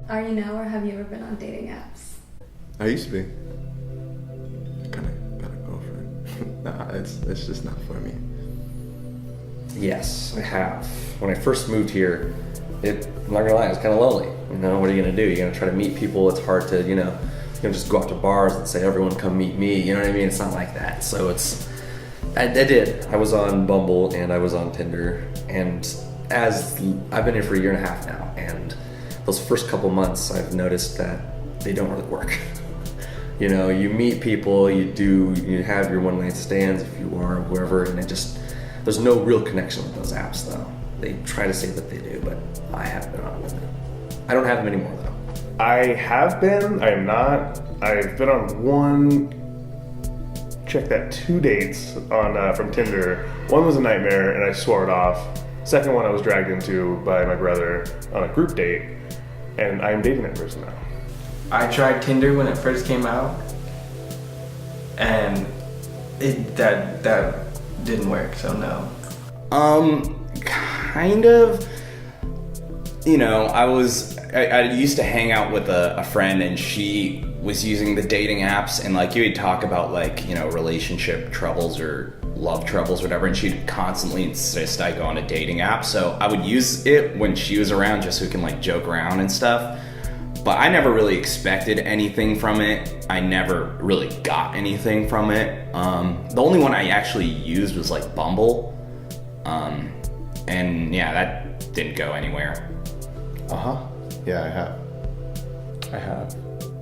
Are you now, or have you ever been on dating apps? I used to be. I kind of got a girlfriend. Nah, it's just not for me. Yes, I have. When I first moved here, I'm not gonna lie, it was kind of lonely. You know, what are you gonna do? You're gonna try to meet people. It's hard to, you just go out to bars and say, everyone come meet me. You know what I mean? It's not like that. So I did. I was on Bumble and I was on Tinder. And as I've been here for a year and a half now, and those first couple months, I've noticed that they don't really work. You meet people, you have your one night stands if you are, whoever, and there's no real connection with those apps though. They try to say that they do, but I haven't been on them. I don't have them anymore though. I have been, I am not. I've been on two dates from Tinder. One was a nightmare and I swore it off. Second one I was dragged into by my brother on a group date, and I am dating that person now. I tried Tinder when it first came out, and that didn't work, so no. Kind of. I used to hang out with a friend, and she was using the dating apps, and you would talk about relationship troubles or love troubles, whatever, and she'd constantly insist I go on a dating app. So I would use it when she was around just so we can joke around and stuff. But I never really expected anything from it. I never really got anything from it. The only one I actually used was Bumble. And yeah, that didn't go anywhere. Yeah, I have. I have.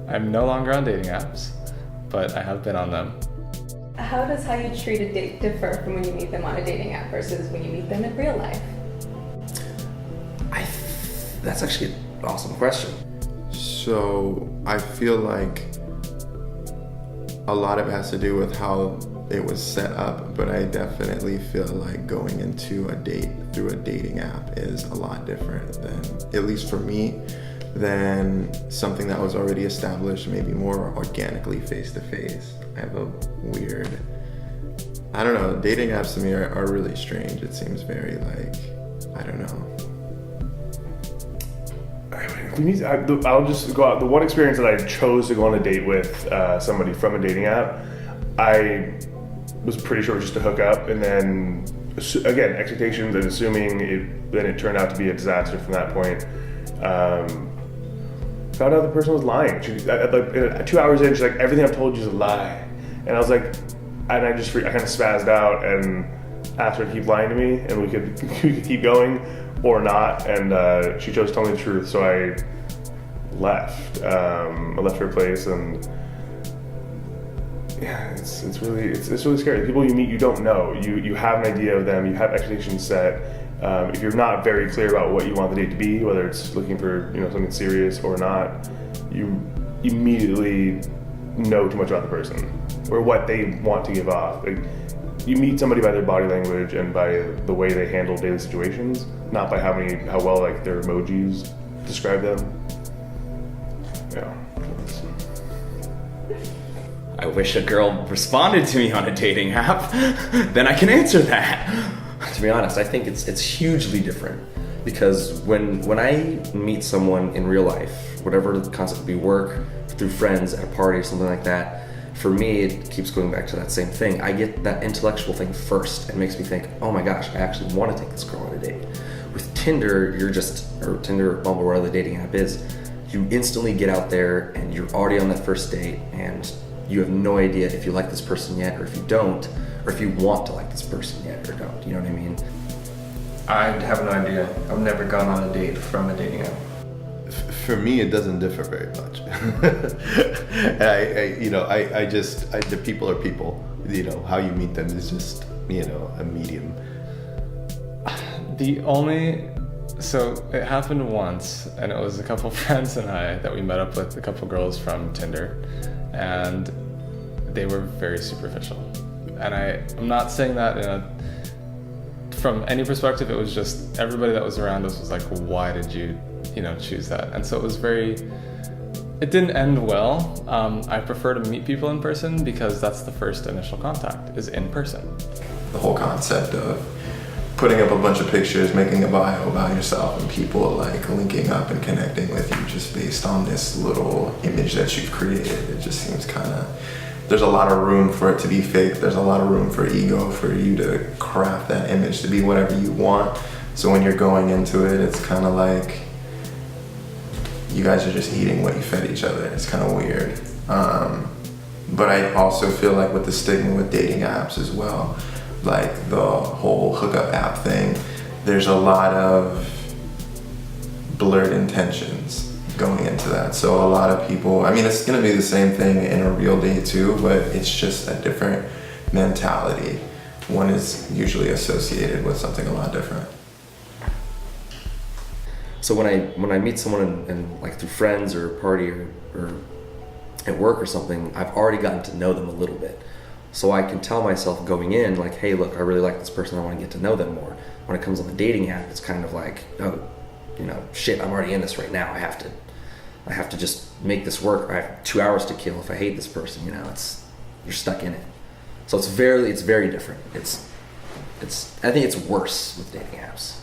I'm no longer on dating apps, but I have been on them. How does how you treat a date differ from when you meet them on a dating app versus when you meet them in real life? That's actually an awesome question. So I feel like a lot of it has to do with how it was set up, but I definitely feel like going into a date through a dating app is a lot different than, at least for me, than something that was already established, maybe more organically face-to-face. I have a weird, I don't know, dating apps to me are really strange. It seems very I don't know. I'll just go out. The one experience that I chose to go on a date with somebody from a dating app, I was pretty sure it was just to hook up, and then again, expectations and assuming it turned out to be a disaster from that point. Found out the person was lying. 2 hours in, she's like, everything I've told you is a lie. And I was like, and I kind of spazzed out and asked her to keep lying to me, and we could keep going or not. And she chose to tell me the truth, so I left. I left her place, and yeah, it's really scary. The people you meet, you don't know. You have an idea of them. You have expectations set. If you're not very clear about what you want the date to be, whether it's looking for something serious or not, you immediately know too much about the person or what they want to give off. You meet somebody by their body language and by the way they handle daily situations, not by how well their emojis describe them. Yeah. I wish a girl responded to me on a dating app. Then I can answer that. To be honest, I think it's hugely different, because when I meet someone in real life, whatever the concept be, work, through friends, at a party or something like that, for me it keeps going back to that same thing. I get that intellectual thing first. It makes me think, oh my gosh, I actually want to take this girl on a date. With Tinder, or Tinder or Bumble, wherever the dating app is, you instantly get out there and you're already on that first date, and you have no idea if you like this person yet, or if you don't, or if you want to like this person yet or don't. You know what I mean? I have no idea. I've never gone on a date from a dating app. For me, it doesn't differ very much. The people are people. How you meet them is just, a medium. So it happened once, and it was a couple friends and I that we met up with a couple girls from Tinder, and they were very superficial. And I'm not saying that from any perspective. It was just everybody that was around us was like, why did you choose that? And so it didn't end well. I prefer to meet people in person because that's the first initial contact, is in person. The whole concept of putting up a bunch of pictures, making a bio about yourself, and people like linking up and connecting with you just based on this little image that you've created. It just seems kind of, there's a lot of room for it to be fake. There's a lot of room for ego, for you to craft that image to be whatever you want. So when you're going into it, it's kind of like you guys are just eating what you fed each other. It's kind of weird. But I also feel like with the stigma with dating apps as well, like the whole hookup app thing, there's a lot of blurred intentions going into that. So a lot of people, I mean, it's gonna be the same thing in a real date too, but it's just a different mentality. One is usually associated with something a lot different. So when I meet someone and like through friends or a party or at work or something, I've already gotten to know them a little bit. So I can tell myself going in like, hey, look, I really like this person. I want to get to know them more. When it comes on the dating app, it's kind of like, oh, you know, shit, I'm already in this right now. I have to just make this work. I have 2 hours to kill if I hate this person. You know, you're stuck in it. So it's very different. I think it's worse with dating apps.